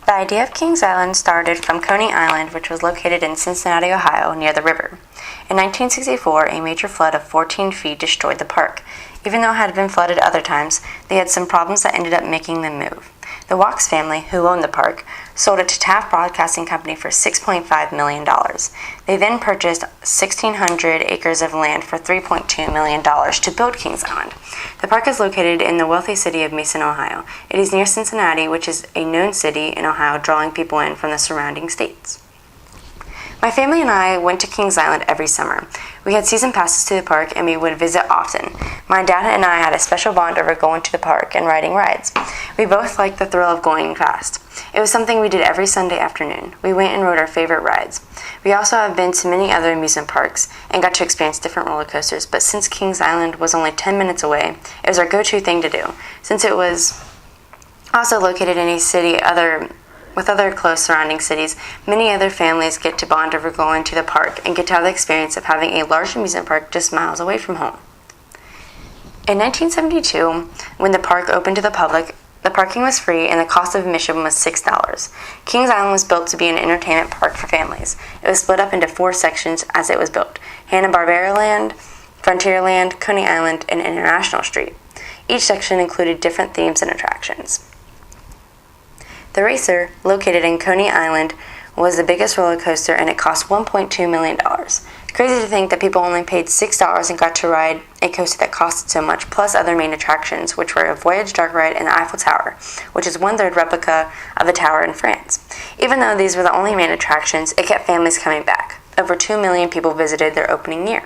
The idea of Kings Island started from Coney Island, which was located in Cincinnati, Ohio, near the river. In 1964, a major flood of 14 feet destroyed the park. Even though it had been flooded other times, they had some problems that ended up making them move. The Wachs family, who owned the park, sold it to Taft Broadcasting Company for $6.5 million. They then purchased 1,600 acres of land for $3.2 million to build Kings Island. The park is located in the wealthy city of Mason, Ohio. It is near Cincinnati, which is a known city in Ohio, drawing people in from the surrounding states. My family and I went to Kings Island every summer. We had season passes to the park and we would visit often. My dad and I had a special bond over going to the park and riding rides. We both liked the thrill of going fast. It was something we did every Sunday afternoon. We went and rode our favorite rides. We also have been to many other amusement parks and got to experience different roller coasters, but since Kings Island was only 10 minutes away, it was our go-to thing to do. Since it was also located in a city with other close surrounding cities, many other families get to bond over going to the park and get to have the experience of having a large amusement park just miles away from home. In 1972, when the park opened to the public, the parking was free and the cost of admission was $6. Kings Island was built to be an entertainment park for families. It was split up into 4 sections as it was built: Hanna-Barbera Land, Frontierland, Coney Island, and International Street. Each section included different themes and attractions. The Racer, located in Coney Island, was the biggest roller coaster and it cost $1.2 million. Crazy to think that people only paid $6 and got to ride a coaster that costed so much, plus other main attractions, which were a Voyage Dark Ride and the Eiffel Tower, which is 1/3 replica of the tower in France. Even though these were the only main attractions, it kept families coming back. Over 2 million people visited their opening year.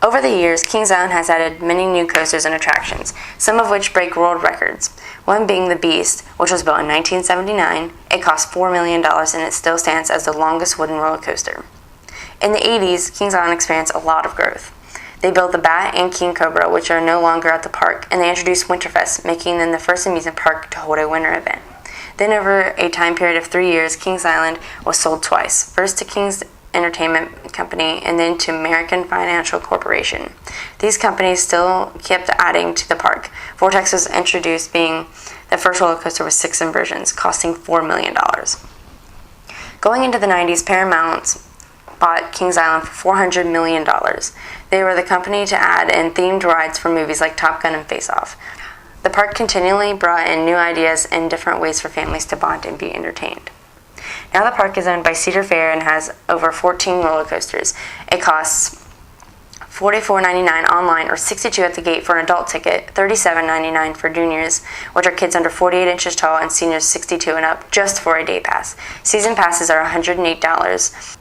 Over the years, Kings Island has added many new coasters and attractions, some of which break world records. One being the Beast, which was built in 1979. It cost $4 million and it still stands as the longest wooden roller coaster. In the 80s, Kings Island experienced a lot of growth. They built the Bat and King Cobra, which are no longer at the park, and they introduced Winterfest, making them the first amusement park to hold a winter event. Then over a time period of 3 years, Kings Island was sold twice, first to Kings Entertainment Company and then to American Financial Corporation. These companies still kept adding to the park. Vortex was introduced, being the first roller coaster with 6 inversions, costing $4 million. Going into the 90s, Paramount bought Kings Island for $400 million. They were the company to add in themed rides for movies like Top Gun and Face Off. The park continually brought in new ideas and different ways for families to bond and be entertained. Now the park is owned by Cedar Fair and has over 14 roller coasters. It costs $44.99 online or $62 at the gate for an adult ticket, $37.99 for juniors, which are kids under 48 inches tall, and seniors 62 and up, just for a day pass. Season passes are $108.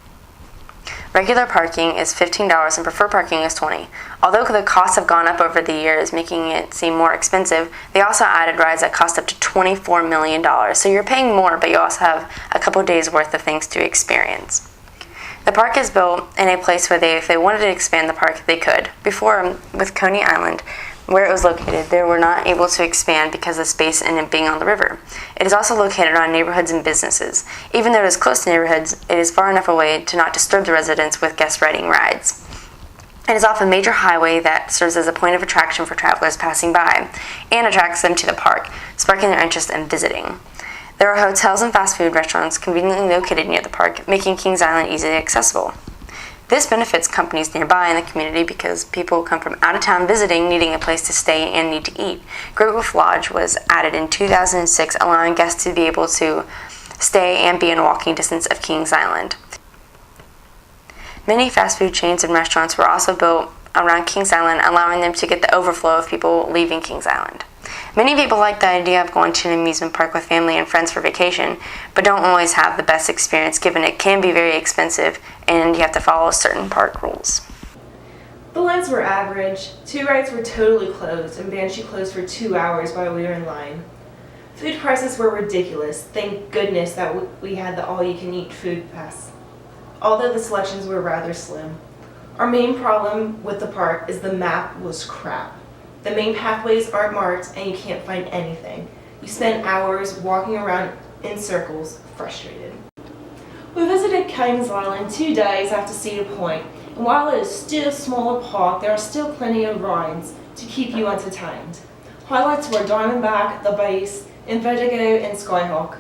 Regular parking is $15 and preferred parking is $20. Although the costs have gone up over the years, making it seem more expensive, they also added rides that cost up to $24 million. So you're paying more, but you also have a couple days worth of things to experience. The park is built in a place where if they wanted to expand the park, they could. Before, with Coney Island, where it was located, they were not able to expand because of space and it being on the river. It is also located around neighborhoods and businesses. Even though it is close to neighborhoods, it is far enough away to not disturb the residents with guest riding rides. It is off a major highway that serves as a point of attraction for travelers passing by and attracts them to the park, sparking their interest in visiting. There are hotels and fast food restaurants conveniently located near the park, making Kings Island easily accessible. This benefits companies nearby in the community because people come from out of town visiting, needing a place to stay and need to eat. Great Wolf Lodge was added in 2006, allowing guests to be able to stay and be in walking distance of Kings Island. Many fast food chains and restaurants were also built around Kings Island, allowing them to get the overflow of people leaving Kings Island. Many people like the idea of going to an amusement park with family and friends for vacation, but don't always have the best experience given it can be very expensive and you have to follow certain park rules. The lines were average. 2 rides were totally closed and Banshee closed for 2 hours while we were in line. Food prices were ridiculous. Thank goodness that we had the all-you-can-eat food pass, although the selections were rather slim. Our main problem with the park is the map was crap. The main pathways aren't marked and you can't find anything. You spend hours walking around in circles, frustrated. We visited Kings Island 2 days after Cedar Point, and while it is still a smaller park, there are still plenty of rides to keep you entertained. Highlights were Diamondback, the Base, Invertigo and Skyhawk.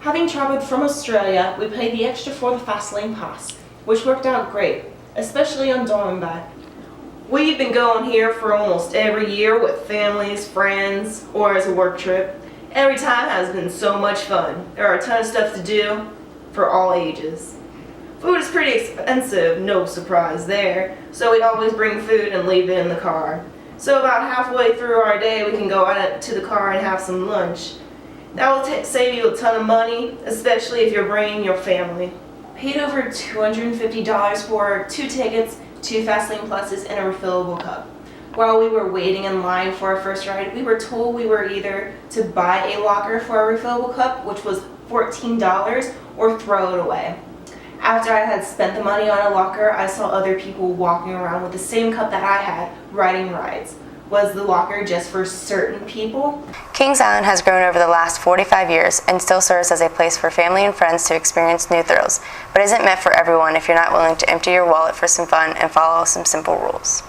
Having travelled from Australia, we paid the extra for the Fastlane Pass, which worked out great, especially on Darwin back. We've been going here for almost every year with families, friends, or as a work trip. Every time has been so much fun. There are a ton of stuff to do for all ages. Food is pretty expensive, no surprise there, so we always bring food and leave it in the car. So about halfway through our day we can go out to the car and have some lunch. That will save you a ton of money, especially if you're bringing your family. Paid over $250 for 2 tickets, 2 Fastlane Pluses, and a refillable cup. While we were waiting in line for our first ride, we were told we were either to buy a locker for a refillable cup, which was $14, or throw it away. After I had spent the money on a locker, I saw other people walking around with the same cup that I had, riding rides. Was the locker just for certain people? Kings Island has grown over the last 45 years and still serves as a place for family and friends to experience new thrills, but isn't meant for everyone if you're not willing to empty your wallet for some fun and follow some simple rules.